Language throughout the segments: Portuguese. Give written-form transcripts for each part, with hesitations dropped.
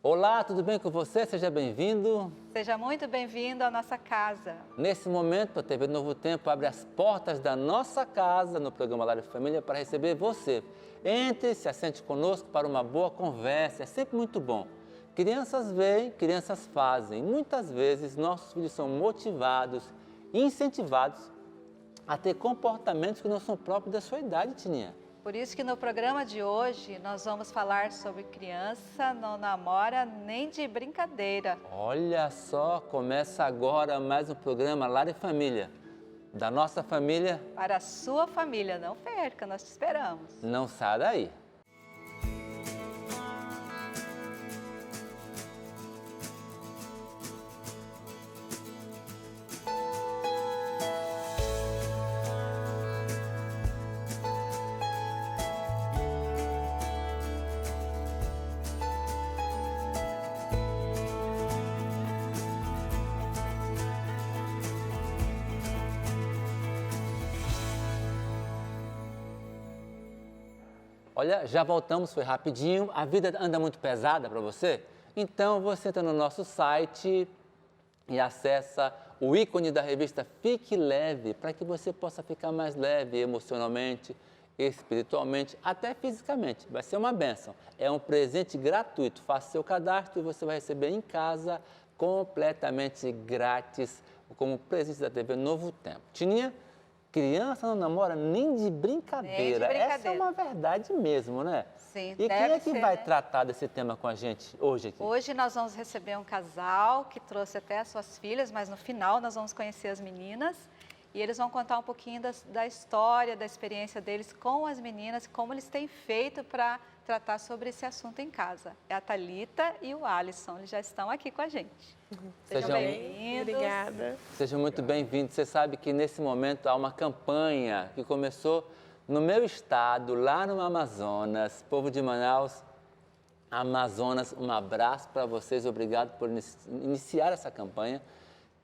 Olá, tudo bem com você? Seja bem-vindo. Seja muito bem-vindo à nossa casa. Nesse momento, a TV Novo Tempo abre as portas da nossa casa no programa Lar e Família para receber você. Entre, se assente conosco para uma boa conversa, é sempre muito bom. Crianças veem, crianças fazem. Muitas vezes, nossos filhos são motivados e incentivados a ter comportamentos que não são próprios da sua idade, Tininha. Por isso que no programa de hoje nós vamos falar sobre criança não namora nem de brincadeira. Olha só, começa agora mais um programa Lar e Família. Da nossa família, Para a sua família, não perca, nós te esperamos. não sai daí. Olha, já voltamos, foi rapidinho. A vida anda muito pesada para você? Então você entra no nosso site e acessa o ícone da revista Fique Leve, para que você possa ficar mais leve emocionalmente, espiritualmente, até fisicamente. Vai ser uma bênção. É um presente gratuito. Faça seu cadastro e você vai receber em casa completamente grátis, como presente da TV Novo Tempo. Tininha? Criança não namora nem de brincadeira. Essa é uma verdade mesmo, né? Sim, E quem deve é que ser, vai né? tratar desse tema com a gente hoje aqui? Hoje nós vamos receber um casal que trouxe até as suas filhas, mas no final nós vamos conhecer as meninas e eles vão contar um pouquinho da história, da experiência deles com as meninas e como eles têm feito para tratar sobre esse assunto em casa. É a Thalita e o Alisson, eles já estão aqui com a gente. Sejam bem-vindos. Obrigada. Seja muito bem-vindo. Você sabe que nesse momento há uma campanha que começou no meu estado, lá no Amazonas. Povo de Manaus, Amazonas, um abraço para vocês. Obrigado por iniciar essa campanha,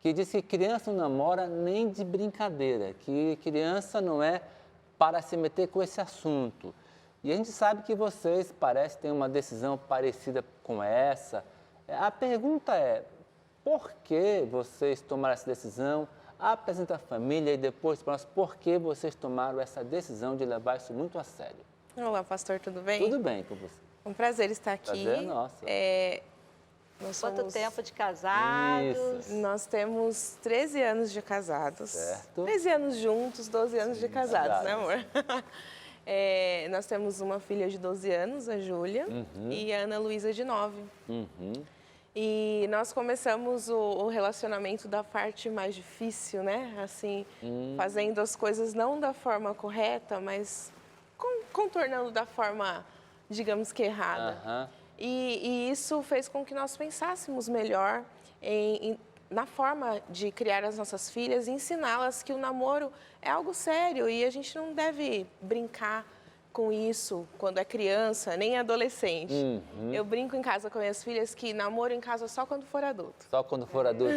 que diz que criança não namora nem de brincadeira, que criança não é para se meter com esse assunto. E a gente sabe que vocês parecem ter uma decisão parecida com essa. A pergunta é, por que vocês tomaram essa decisão? Apresenta a família e depois para nós, por que vocês tomaram essa decisão de levar isso muito a sério? Olá, pastor, tudo bem? Tudo bem com você? É um prazer estar aqui. Prazer é nosso. Quanto tempo de casados? Isso. Nós temos 13 anos de casados. Certo. 13 anos juntos, 12 anos de casados, né, casados. amor? Nós temos uma filha de 12 anos, a Júlia, e a Ana Luísa, de 9. E nós começamos o relacionamento da parte mais difícil, né? Assim, fazendo as coisas não da forma correta, mas contornando da forma, digamos que errada. Aham. E isso fez com que nós pensássemos melhor na forma de criar as nossas filhas e ensiná-las que o namoro é algo sério e a gente não deve brincar com isso quando é criança, nem adolescente. Eu brinco em casa com minhas filhas que namoro em casa só quando for adulto. Só quando for adulto.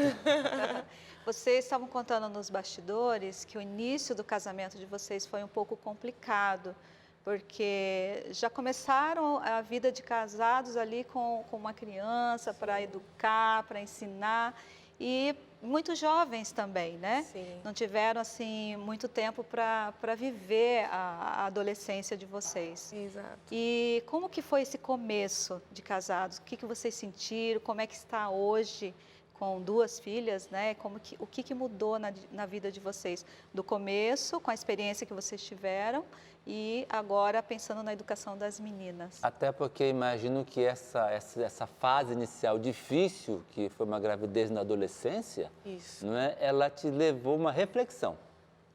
Vocês estavam contando nos bastidores que o início do casamento de vocês foi um pouco complicado, porque já começaram a vida de casados ali com uma criança para educar, para ensinar, e muito jovens também, né? Sim. Não tiveram, assim, muito tempo para viver a adolescência de vocês. Exato. E como que foi esse começo de casados? O que vocês sentiram? Como é que está hoje com 2 filhas, né? O que mudou na vida de vocês? Do começo, com a experiência que vocês tiveram e agora pensando na educação das meninas. Até porque imagino que essa fase inicial difícil, que foi uma gravidez na adolescência, Isso. não é? Ela te levou a uma reflexão.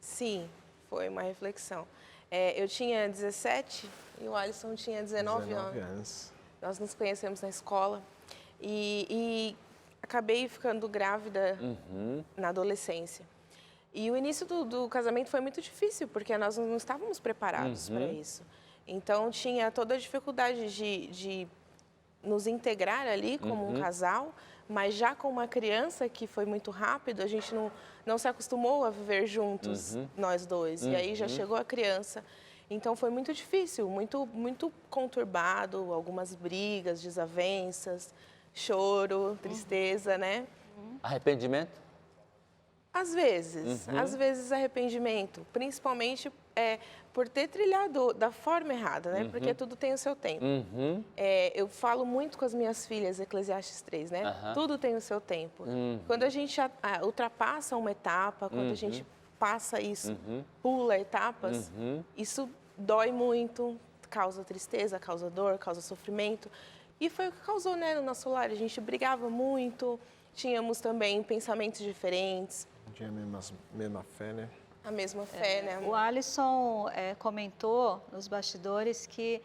Sim, foi uma reflexão. Eu tinha 17 e o Alisson tinha 19 anos. Nós nos conhecemos na escola e acabei ficando grávida na adolescência. E o início do casamento foi muito difícil, porque nós não estávamos preparados para isso. Então, tinha toda a dificuldade de nos integrar ali como um casal, mas já com uma criança que foi muito rápido, a gente não se acostumou a viver juntos, nós dois. E aí já chegou a criança. Então, foi muito difícil, muito conturbado, algumas brigas, desavenças. choro, tristeza, né? Arrependimento? Às vezes arrependimento, principalmente por ter trilhado da forma errada, né? Porque tudo tem o seu tempo. Eu falo muito com as minhas filhas, Eclesiastes 3, né? Tudo tem o seu tempo. Quando a gente ultrapassa uma etapa, quando a gente passa isso, pula etapas, isso dói muito, causa tristeza, causa dor, causa sofrimento. E foi o que causou, né, no nosso lar. A gente brigava muito, tínhamos também pensamentos diferentes. Tinha a mesma fé, né? A mesma fé, né? O Alisson comentou nos bastidores que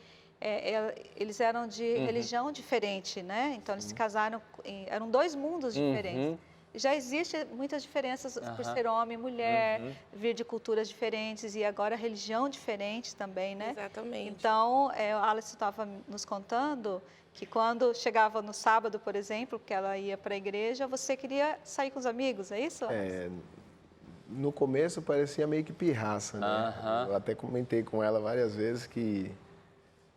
eles eram de religião diferente, né? Então, eles se casaram, eram 2 mundos diferentes. Já existem muitas diferenças por ser homem e mulher, vir de culturas diferentes e agora religião diferente também, né? Exatamente. Então, o Alisson estava nos contando que quando chegava no sábado, por exemplo, que ela ia para a igreja, você queria sair com os amigos, é isso? No começo parecia meio que pirraça, né? Eu até comentei com ela várias vezes que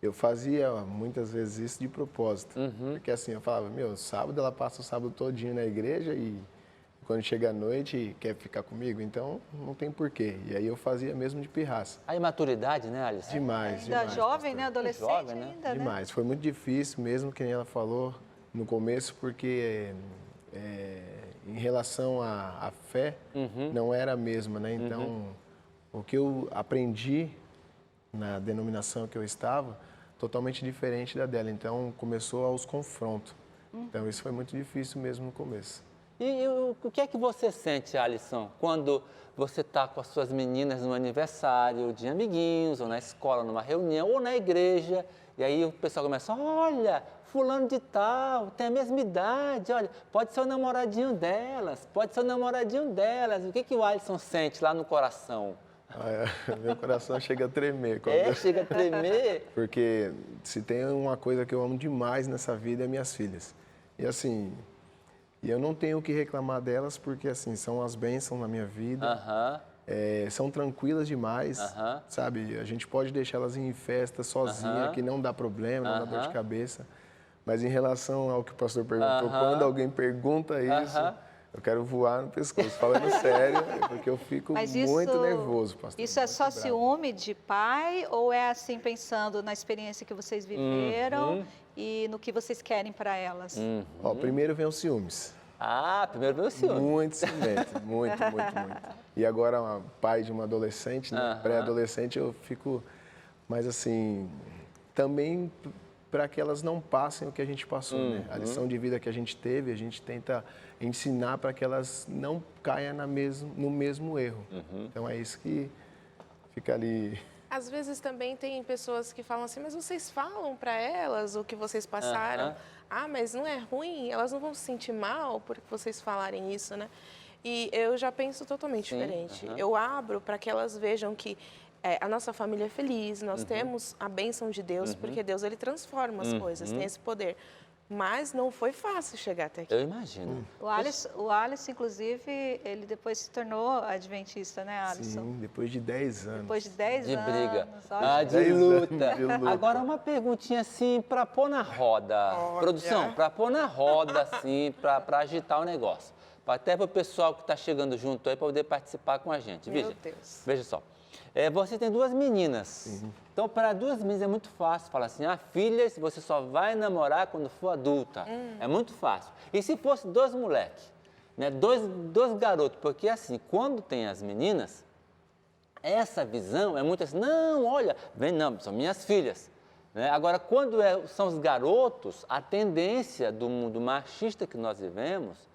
eu fazia muitas vezes isso de propósito. Porque assim, eu falava, sábado ela passa o sábado todinho na igreja e quando chega à noite quer ficar comigo, então não tem porquê. E aí eu fazia mesmo de pirraça. A imaturidade, né, Alisson? Demais, ainda demais. Jovem, né? Adolescente Jovem, né? ainda, Demais. Foi muito difícil mesmo, que nem ela falou no começo, porque em relação à fé, não era a mesma, né? Então, o que eu aprendi na denominação que eu estava, totalmente diferente da dela. Então, começou aos confrontos. Então, isso foi muito difícil mesmo no começo. E o que é que você sente, Alisson, quando você está com as suas meninas no aniversário de amiguinhos, ou na escola, numa reunião, ou na igreja, e aí o pessoal começa, olha, fulano de tal, tem a mesma idade, olha, pode ser o namoradinho delas, pode ser o namoradinho delas. O que que o Alisson sente lá no coração? Meu coração chega a tremer. Chega a tremer? Porque se tem uma coisa que eu amo demais nessa vida, é minhas filhas. E assim, eu não tenho o que reclamar delas, porque assim, são as bênçãos na minha vida. São tranquilas demais, sabe? A gente pode deixar elas em festa sozinha, que não dá problema, não dá dor de cabeça. Mas em relação ao que o pastor perguntou, quando alguém pergunta isso, eu quero voar no pescoço. Falando sério, porque eu fico muito nervoso, pastor. Isso é só ciúme de pai ou é assim pensando na experiência que vocês viveram e no que vocês querem para elas? Ó, primeiro vem os ciúmes. Primeiro vem o ciúme. Muito ciumento, muito. E agora, pai de uma adolescente, né, pré-adolescente, eu fico... Mas assim, também para que elas não passem o que a gente passou, né? A lição de vida que a gente teve, a gente tenta ensinar para que elas não caiam no mesmo erro. Então é isso que fica ali. Às vezes também tem pessoas que falam assim, mas vocês falam para elas o que vocês passaram? Mas não é ruim? Elas não vão se sentir mal por vocês falarem isso, né? E eu já penso totalmente diferente. Eu abro para que elas vejam que a nossa família é feliz, nós temos a bênção de Deus, porque Deus ele transforma as coisas, tem esse poder. Mas não foi fácil chegar até aqui. Eu imagino. O Alisson, inclusive, ele depois se tornou adventista, né, Alisson? Sim, depois de 10 anos. Depois de 10 anos. De briga. Olha. De luta. Agora, uma perguntinha assim, para pôr na roda. Produção, para pôr na roda, assim, para agitar o negócio. Até para o pessoal que está chegando junto aí, para poder participar com a gente. Meu Deus. Veja só. Você tem 2 meninas. Então, para 2 meninas é muito fácil falar assim, filhas, você só vai namorar quando for adulta. É muito fácil. E se fosse 2 moleques, né? Dois garotos, porque assim, quando tem as meninas, essa visão é muito assim, não, olha, não, são minhas filhas. Né? Agora, quando são os garotos, a do mundo machista que nós vivemos,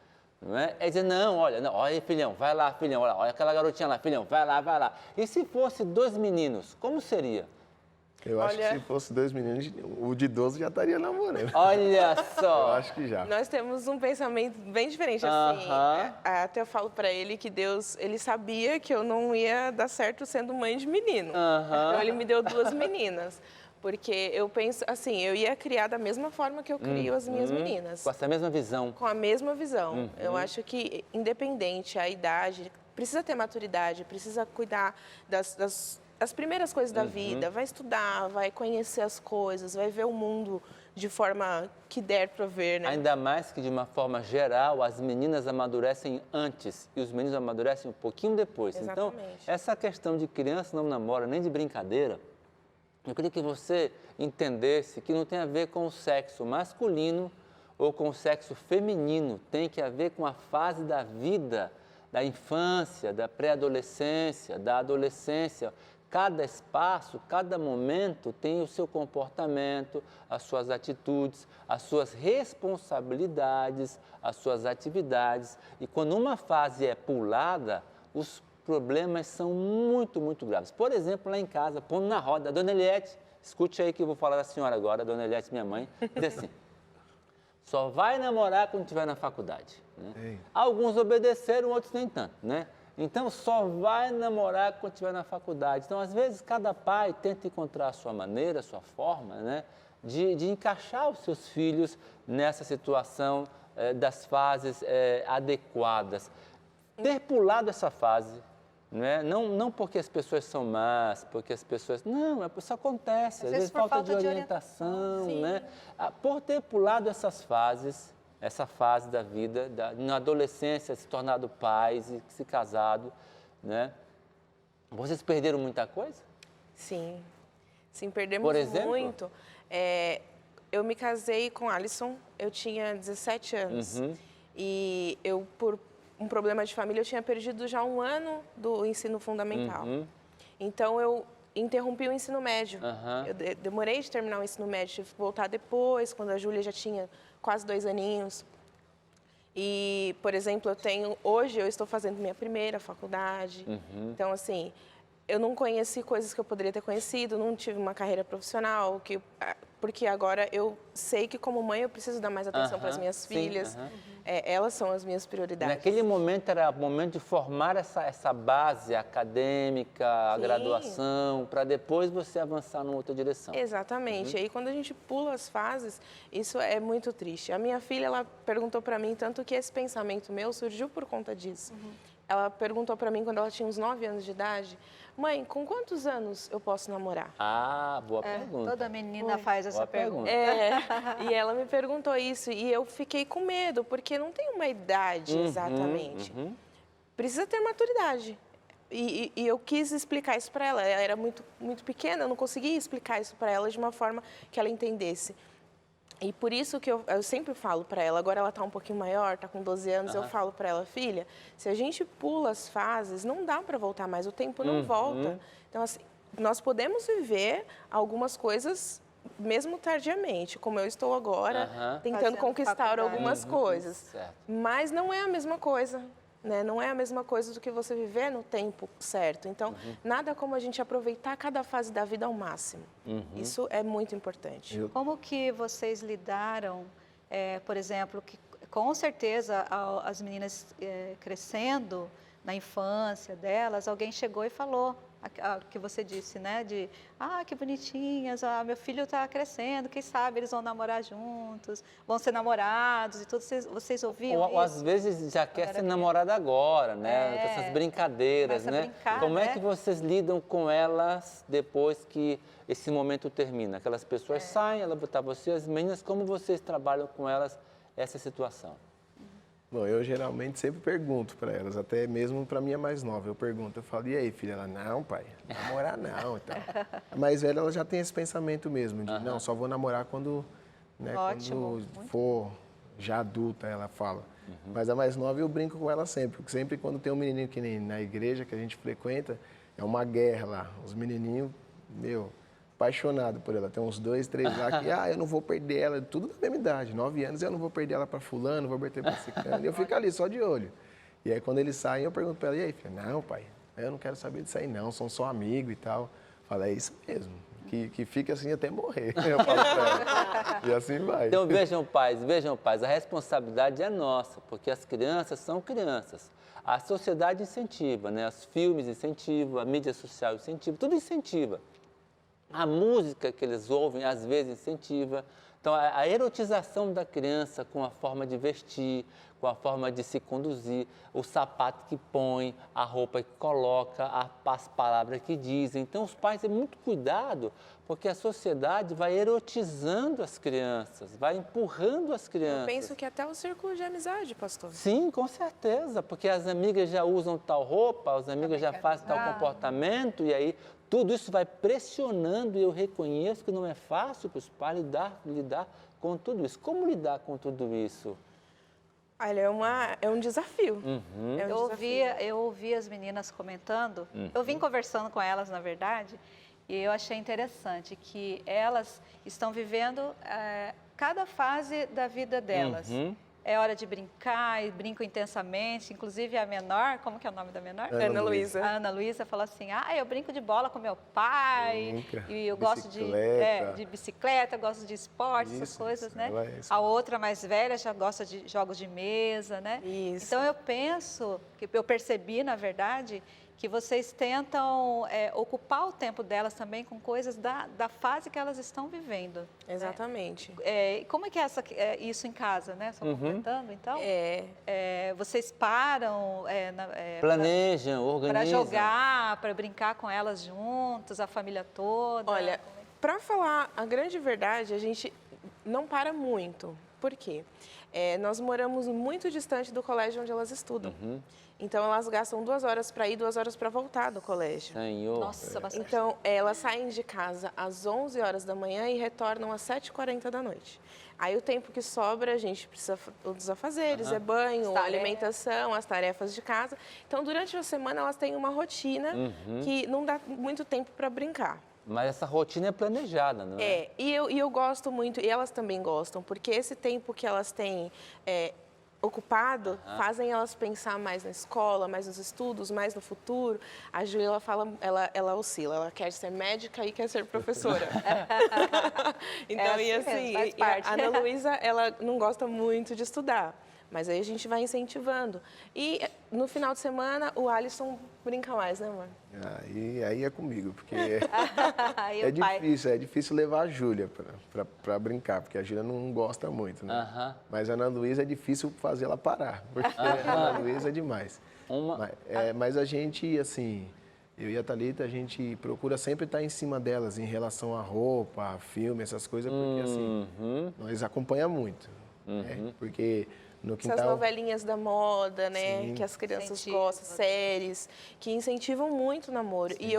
não é dizer, não, olha, filhão, vai lá, filhão, olha aquela garotinha lá, filhão, vai lá. E se fosse 2 meninos, como seria? Eu acho que se fosse 2 meninos, o de 12 já estaria namorando. Olha só! Eu acho que já. Nós temos um pensamento bem diferente, assim. Até eu falo para ele que Deus, ele sabia que eu não ia dar certo sendo mãe de menino. Então, ele me deu 2 meninas. Porque eu penso, assim, eu ia criar da mesma forma que eu crio as minhas meninas. Com essa mesma visão. Com a mesma visão. Eu acho que, independente a idade, precisa ter maturidade, precisa cuidar das primeiras coisas da vida. Vai estudar, vai conhecer as coisas, vai ver o mundo de forma que der para ver, né? Ainda mais que, de uma forma geral, as meninas amadurecem antes e os meninos amadurecem um pouquinho depois. Exatamente. Então, essa questão de criança não namora nem de brincadeira, eu queria que você entendesse que não tem a ver com o sexo masculino ou com o sexo feminino, tem que a ver com a fase da vida, da infância, da pré-adolescência, da adolescência. Cada espaço, cada momento tem o seu comportamento, as suas atitudes, as suas responsabilidades, as suas atividades. E quando uma fase é pulada, os problemas são muito, muito graves. Por exemplo, lá em casa, pondo na roda, a dona Eliette, escute aí que eu vou falar da senhora agora, a dona Eliette, minha mãe, diz assim, só vai namorar quando estiver na faculdade. Né? Alguns obedeceram, outros nem tanto, né? Então, só vai namorar quando estiver na faculdade. Então, às vezes, cada pai tenta encontrar a sua maneira, a sua forma, né, de encaixar os seus filhos nessa situação das fases adequadas. Ter pulado essa fase, né, não porque as pessoas são más, porque as pessoas... Não, isso acontece. Às vezes falta de orientação, né? Por ter pulado essas fases... essa fase da vida, na adolescência, se tornado pais e se casado, né? Vocês perderam muita coisa? Sim, perdemos Por exemplo? muito. Eu me casei com Alisson, eu tinha 17 anos. E eu, por um problema de família, eu tinha perdido já 1 ano do ensino fundamental. Então, eu interrompi o ensino médio. Eu demorei de terminar o ensino médio, tive que voltar depois, quando a Júlia já tinha quase 2 aninhos. E, por exemplo, hoje eu estou fazendo minha primeira faculdade. Então, assim, eu não conheci coisas que eu poderia ter conhecido, não tive uma carreira profissional, porque agora eu sei que, como mãe, eu preciso dar mais atenção para as minhas filhas. Elas são as minhas prioridades. Naquele momento era o momento de formar essa base acadêmica, a graduação, para depois você avançar numa outra direção. Exatamente. E aí, quando a gente pula as fases, isso é muito triste. A minha filha, ela perguntou para mim, tanto que esse pensamento meu surgiu por conta disso. Ela perguntou para mim, quando ela tinha uns 9 anos de idade, mãe, com quantos anos eu posso namorar? Ah, boa pergunta. Toda menina faz essa pergunta. E ela me perguntou isso e eu fiquei com medo, porque não tem uma idade exatamente. Precisa ter maturidade. E eu quis explicar isso para ela. Ela era muito, muito pequena, eu não conseguia explicar isso para ela de uma forma que ela entendesse. E por isso que eu sempre falo para ela, agora ela está um pouquinho maior, está com 12 anos, eu falo para ela, filha, se a gente pula as fases, não dá para voltar mais, o tempo não volta. Então, assim, nós podemos viver algumas coisas mesmo tardiamente, como eu estou agora, tentando conquistar algumas coisas. Mas não é a mesma coisa. Né? Não é a mesma coisa do que você viver no tempo certo. Então, nada como a gente aproveitar cada fase da vida ao máximo. Isso é muito importante. Como que vocês lidaram, por exemplo, que com certeza as meninas crescendo na infância delas, alguém chegou e falou o que você disse, né? De, que bonitinhas, meu filho está crescendo, quem sabe eles vão namorar juntos, vão ser namorados e tudo. Vocês ouviam ou às vezes já quer ser namorada agora, né? Com essas brincadeiras, né? Como é que vocês lidam com elas depois que esse momento termina? Aquelas pessoas saem, ela botar você, as meninas, como vocês trabalham com elas essa situação? Bom, eu geralmente sempre pergunto para elas, até mesmo para minha mais nova. Eu pergunto, eu falo, e aí, filha? Ela, não, pai, namorar não. Então. A mais velha, ela já tem esse pensamento mesmo, de não, só vou namorar quando, né, quando for já adulta, ela fala. Mas a mais nova eu brinco com ela sempre, porque sempre quando tem um menininho que nem na igreja que a gente frequenta, é uma guerra lá. Os menininhos, apaixonado por ela. Tem uns 2, 3 lá que, eu não vou perder ela, tudo da mesma idade, 9 anos, eu não vou perder ela para fulano, vou perder para ciclano, e eu fico ali só de olho. E aí quando eles saem, eu pergunto para ela, e aí, filha? Não, pai, eu não quero saber disso aí não, são só amigos e tal. Fala, é isso mesmo, que fica assim até morrer, eu falo para ela. E assim vai. Então vejam pais, a responsabilidade é nossa, porque as crianças são crianças. A sociedade incentiva, né? Os filmes incentivam, a mídia social incentiva, tudo incentiva. A música que eles ouvem, às vezes, incentiva, Então, a erotização da criança com a forma de vestir, com a forma de se conduzir, o sapato que põe, a roupa que coloca, as palavras que dizem. Então, os pais têm muito cuidado, porque a sociedade vai erotizando as crianças, vai empurrando as crianças. Eu penso que até o círculo de amizade, pastor. Sim, com certeza, porque as amigas já usam tal roupa, os amigos já fazem tal comportamento, e aí tudo isso vai pressionando, e eu reconheço que não é fácil para os pais lidar com tudo isso. Como lidar com tudo isso? Olha, é um desafio. É um desafio. Eu ouvi as meninas comentando, eu vim conversando com elas, na verdade, e eu achei interessante que elas estão vivendo cada fase da vida delas. É hora de brincar, e brincam intensamente. Inclusive a menor, como que é o nome da menor? Ana Luísa. A Ana Luísa falou assim, eu brinco de bola com meu pai, Brinca. e eu gosto de bicicleta, gosto de esporte, essas coisas, né? A outra mais velha já gosta de jogos de mesa, né? Isso. Então eu percebi, na verdade, que vocês tentam ocupar o tempo delas também com coisas da fase que elas estão vivendo. Exatamente. Como é que é isso em casa, né? Só completando, então? Vocês param Planejam, organizam. para jogar, para brincar com elas juntos, a família toda? Olha, para falar a grande verdade, a gente não para muito. Por quê? Nós moramos muito distante do colégio onde elas estudam. Então, elas gastam 2 horas para ir, 2 horas para voltar do colégio. Senhor. Nossa, bastante. Então, elas saem de casa às 11 horas da manhã e retornam às 7h40 da noite. Aí, o tempo que sobra, a gente precisa dos afazeres, banho, alimentação, as tarefas de casa. Então, durante a semana, elas têm uma rotina que não dá muito tempo para brincar. Mas essa rotina é planejada, não é? E eu gosto muito, e elas também gostam, porque esse tempo que elas têm ocupado fazem elas pensar mais na escola, mais nos estudos, mais no futuro. A Júlia, ela oscila, ela quer ser médica e quer ser professora. Então, a Ana Luísa, ela não gosta muito de estudar. Mas aí a gente vai incentivando. E no final de semana, o Alisson brinca mais, né, amor? Aí é comigo, porque é difícil levar a Júlia para brincar, porque a Júlia não gosta muito, né? Mas a Ana Luísa é difícil fazer ela parar, porque a Ana Luísa é demais. Mas a gente, assim, eu e a Thalita, a gente procura sempre estar em cima delas em relação a roupa, a filme, essas coisas, porque assim, nós acompanhamos muito. Porque no quintal... Essas novelinhas da moda, né? Sim. Que as crianças gostam, séries, que incentivam muito o namoro. Sim. E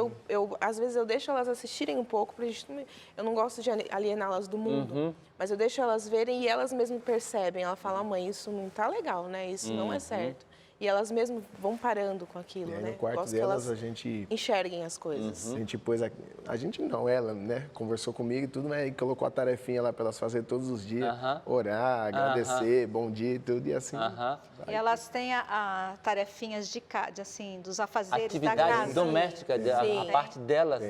às vezes, eu deixo elas assistirem um pouco, porque eu não gosto de aliená-las do mundo, mas eu deixo elas verem e elas mesmas percebem. Ela fala, mãe, isso não tá legal, né? Isso não é certo. E elas mesmas vão parando com aquilo, e aí, né? no quarto delas, a gente... enxerguem as coisas. A gente pôs... A gente não, ela, né? Conversou comigo e tudo, mas colocou a tarefinha lá para elas fazerem todos os dias. Orar, agradecer, bom dia e tudo, e assim... E elas têm tarefinhas assim, dos afazeres Atividade da casa. Doméstica, a parte delas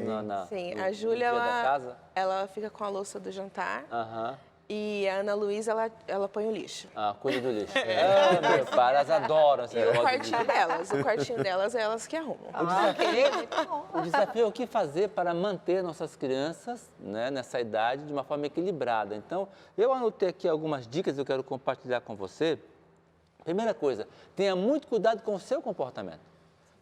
Sim, a Júlia, ela fica com a louça do jantar. E a Ana Luísa, ela põe o lixo. Cuida do lixo. Meu pai, elas adoram. E o quartinho delas é elas que arrumam. O desafio é o que fazer para manter nossas crianças, né, nessa idade de uma forma equilibrada. Então, eu anotei aqui algumas dicas que eu quero compartilhar com você. Primeira coisa, tenha muito cuidado com o seu comportamento.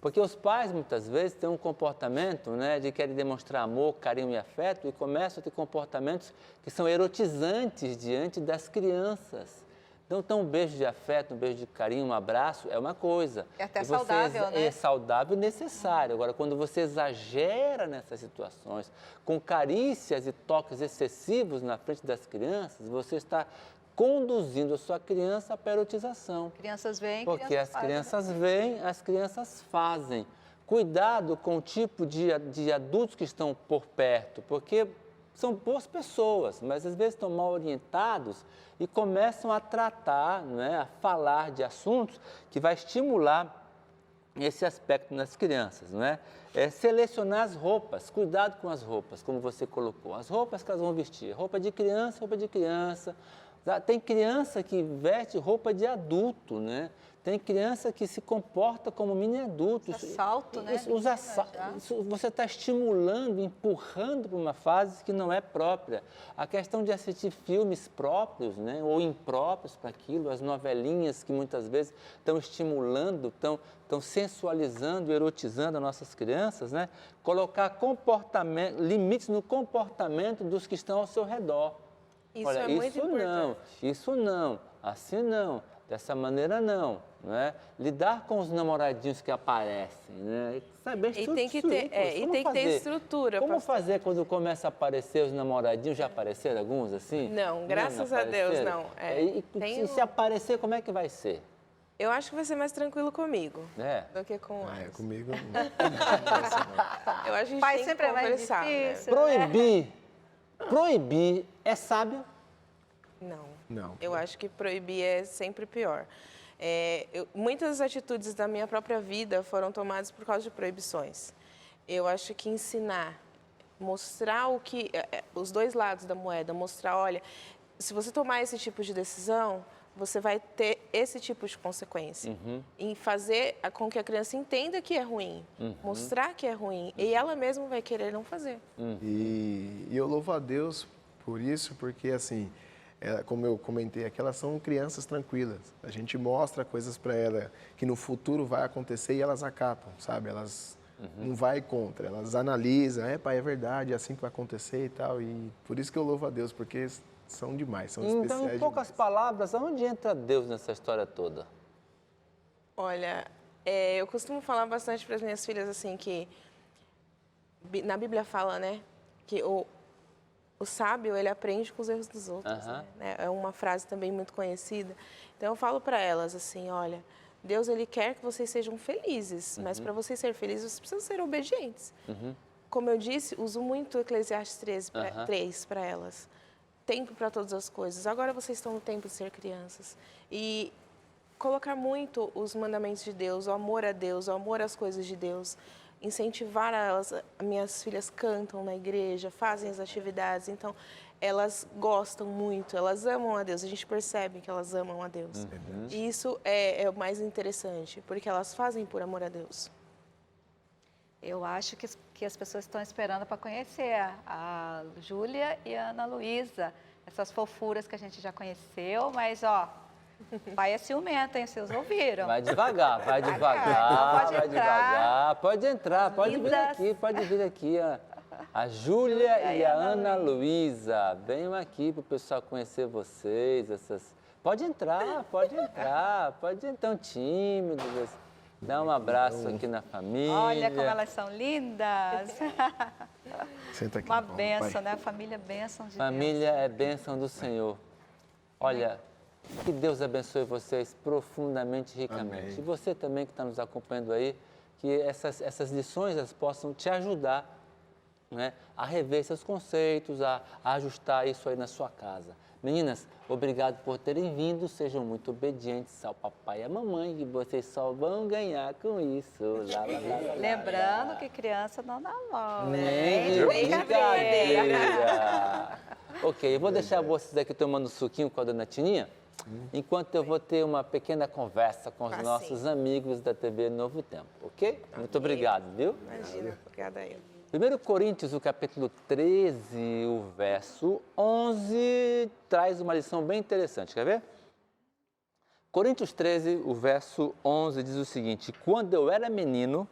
Porque os pais, muitas vezes, têm um comportamento, né, de querer demonstrar amor, carinho e afeto e começam a ter comportamentos que são erotizantes diante das crianças. Então, um beijo de afeto, um beijo de carinho, um abraço é uma coisa. É até saudável, né? É saudável e necessário. Agora, quando você exagera nessas situações, com carícias e toques excessivos na frente das crianças, você está conduzindo a sua criança para a erotização. Crianças veem, porque as crianças veem, as crianças fazem. Cuidado com o tipo de adultos que estão por perto, porque são boas pessoas, mas às vezes estão mal orientados e começam a tratar, né, a falar de assuntos que vai estimular esse aspecto nas crianças, não é? Selecionar as roupas, cuidado com as roupas, como você colocou. As roupas que elas vão vestir, roupa de criança, Tem criança que veste roupa de adulto, né? Tem criança que se comporta como mini adulto. Usa salto, né? Você está estimulando, empurrando para uma fase que não é própria. A questão de assistir filmes próprios, né? Ou impróprios para aquilo, as novelinhas que muitas vezes estão estimulando, estão sensualizando, erotizando as nossas crianças, né? Colocar limites no comportamento dos que estão ao seu redor. Isso Olha, é muito importante. Isso não, assim não, dessa maneira não. Né? Lidar com os namoradinhos que aparecem, né? Saber e tem que ter estrutura. Como fazer quando começa a aparecer os namoradinhos? Já apareceram alguns assim? Não, graças a Deus não. Se aparecer, como é que vai ser? Eu acho que vai ser mais tranquilo comigo do que com comigo. Eu acho que a gente Pai tem sempre que conversar. É mais difícil, Proibir é sábio? Não. Eu acho que proibir é sempre pior. Muitas atitudes da minha própria vida foram tomadas por causa de proibições. Eu acho que ensinar, mostrar os dois lados da moeda, mostrar, olha, se você tomar esse tipo de decisão, você vai ter esse tipo de consequência. Em fazer com que a criança entenda que é ruim, mostrar que é ruim, e ela mesma vai querer não fazer. E eu louvo a Deus por isso, porque assim, como eu comentei aqui, elas são crianças tranquilas. A gente mostra coisas para elas que no futuro vai acontecer e elas acatam, sabe? Elas não vai contra, elas analisam, pai, é verdade, é assim que vai acontecer e tal. E por isso que eu louvo a Deus, porque são demais, são especiais. Então, em poucas palavras, aonde entra Deus nessa história toda? Olha, eu costumo falar bastante para as minhas filhas assim que na Bíblia fala, né, que o sábio, ele aprende com os erros dos outros, né? É uma frase também muito conhecida. Então, eu falo para elas assim, olha, Deus, ele quer que vocês sejam felizes, mas para vocês serem felizes, vocês precisam ser obedientes. Como eu disse, uso muito Eclesiastes 3 para elas. Tempo para todas as coisas. Agora vocês estão no tempo de ser crianças. E colocar muito os mandamentos de Deus, o amor a Deus, o amor às coisas de Deus. Incentivar elas, minhas filhas cantam na igreja, fazem as atividades, então elas gostam muito, elas amam a Deus, a gente percebe que elas amam a Deus. E isso é o mais interessante, porque elas fazem por amor a Deus. Eu acho que as pessoas estão esperando para conhecer a Júlia e a Ana Luísa, essas fofuras que a gente já conheceu, mas pai é ciumento, hein? Vocês ouviram? Vai devagar, vai devagar. Pode entrar, pode vir aqui. A Júlia e a Ana Luísa. Venham aqui para o pessoal conhecer vocês. Pode entrar, tão tímidos. Dá um abraço aqui na família. Olha como elas são lindas. Senta aqui. Uma bênção, né? A família é bênção de Deus. Família é bênção do Senhor. Olha, que Deus abençoe vocês profundamente, ricamente. Amém. E você também que está nos acompanhando aí, que essas lições elas possam te ajudar, né, a rever seus conceitos, a ajustar isso aí na sua casa. Meninas, obrigado por terem vindo, sejam muito obedientes ao papai e à mamãe, que vocês só vão ganhar com isso. Lembrando que criança não namora. Nem de brincadeira. Ok, eu vou deixar vocês aqui tomando suquinho com a dona Tininha, enquanto eu vou ter uma pequena conversa com os nossos amigos da TV Novo Tempo, ok? Muito obrigado, viu? Imagina, obrigada a ele. 1 Coríntios, o capítulo 13, o verso 11, traz uma lição bem interessante, quer ver? Coríntios 13, o verso 11, diz o seguinte: quando eu era menino,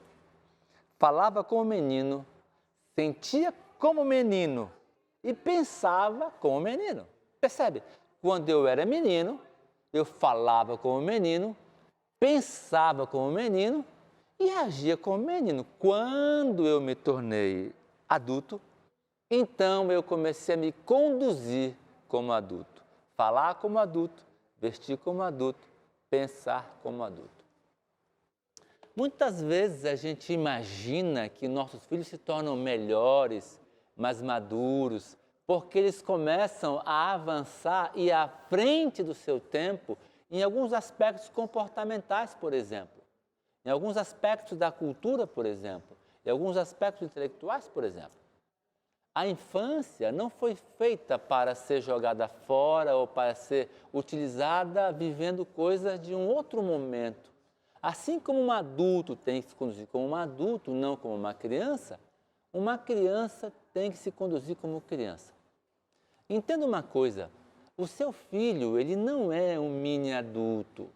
falava como menino, sentia como menino e pensava como menino. Percebe? Quando eu era menino, eu falava como menino, pensava como menino e agia como menino. Quando eu me tornei adulto, então eu comecei a me conduzir como adulto, falar como adulto, vestir como adulto, pensar como adulto. Muitas vezes a gente imagina que nossos filhos se tornam melhores, mais maduros, porque eles começam a avançar e à frente do seu tempo em alguns aspectos comportamentais, por exemplo. Em alguns aspectos da cultura, por exemplo, em alguns aspectos intelectuais, por exemplo. A infância não foi feita para ser jogada fora ou para ser utilizada vivendo coisas de um outro momento. Assim como um adulto tem que se conduzir como um adulto, não como uma criança tem que se conduzir como criança. Entenda uma coisa, o seu filho, ele não é um mini adulto.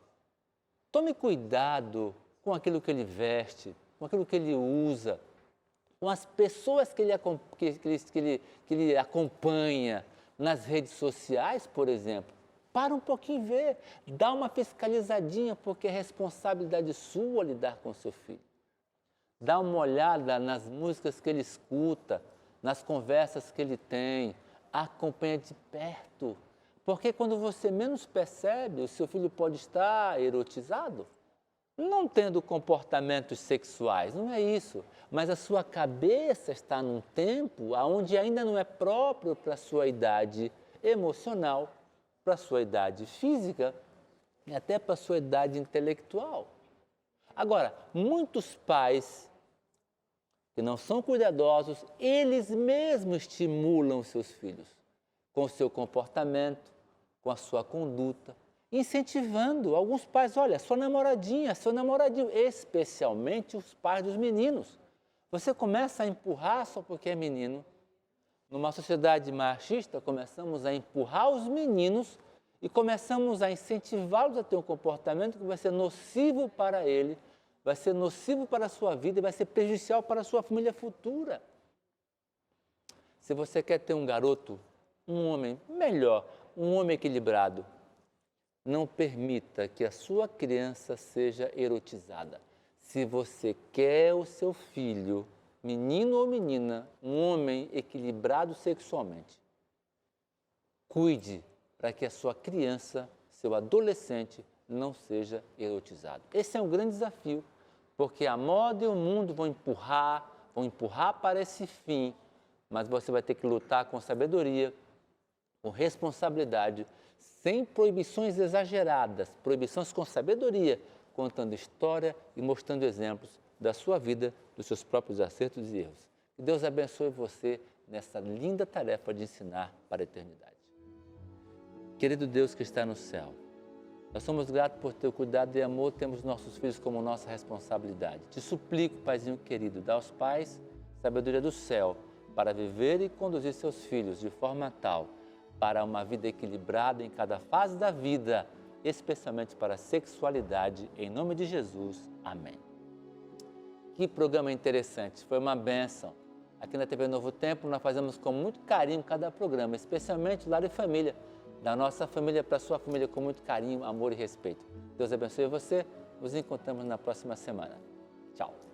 Tome cuidado com aquilo que ele veste, com aquilo que ele usa, com as pessoas que ele acompanha nas redes sociais, por exemplo. Para um pouquinho e vê, dá uma fiscalizadinha, porque é responsabilidade sua lidar com o seu filho. Dá uma olhada nas músicas que ele escuta, nas conversas que ele tem, acompanha de perto. Porque quando você menos percebe, o seu filho pode estar erotizado, não tendo comportamentos sexuais, não é isso. Mas a sua cabeça está num tempo onde ainda não é próprio para a sua idade emocional, para a sua idade física e até para a sua idade intelectual. Agora, muitos pais que não são cuidadosos, eles mesmos estimulam seus filhos com o seu comportamento, com a sua conduta, incentivando. Alguns pais, olha, sua namoradinha, seu namoradinho, especialmente os pais dos meninos. Você começa a empurrar só porque é menino. Numa sociedade machista, começamos a empurrar os meninos e começamos a incentivá-los a ter um comportamento que vai ser nocivo para ele, vai ser nocivo para a sua vida e vai ser prejudicial para a sua família futura. Se você quer ter um garoto, um homem melhor, um homem equilibrado, não permita que a sua criança seja erotizada. Se você quer o seu filho, menino ou menina, um homem equilibrado sexualmente, cuide para que a sua criança, seu adolescente, não seja erotizado. Esse é um grande desafio, porque a moda e o mundo vão empurrar para esse fim, mas você vai ter que lutar com sabedoria, com responsabilidade, sem proibições exageradas, proibições com sabedoria, contando história e mostrando exemplos da sua vida, dos seus próprios acertos e erros. Que Deus abençoe você nessa linda tarefa de ensinar para a eternidade. Querido Deus que está no céu, nós somos gratos por teu cuidado e amor, temos nossos filhos como nossa responsabilidade. Te suplico, Paizinho querido, dá aos pais sabedoria do céu para viver e conduzir seus filhos de forma tal para uma vida equilibrada em cada fase da vida, especialmente para a sexualidade. Em nome de Jesus, amém. Que programa interessante, foi uma bênção. Aqui na TV Novo Tempo nós fazemos com muito carinho cada programa, especialmente Lar e Família, da nossa família para a sua família, com muito carinho, amor e respeito. Deus abençoe você, nos encontramos na próxima semana. Tchau.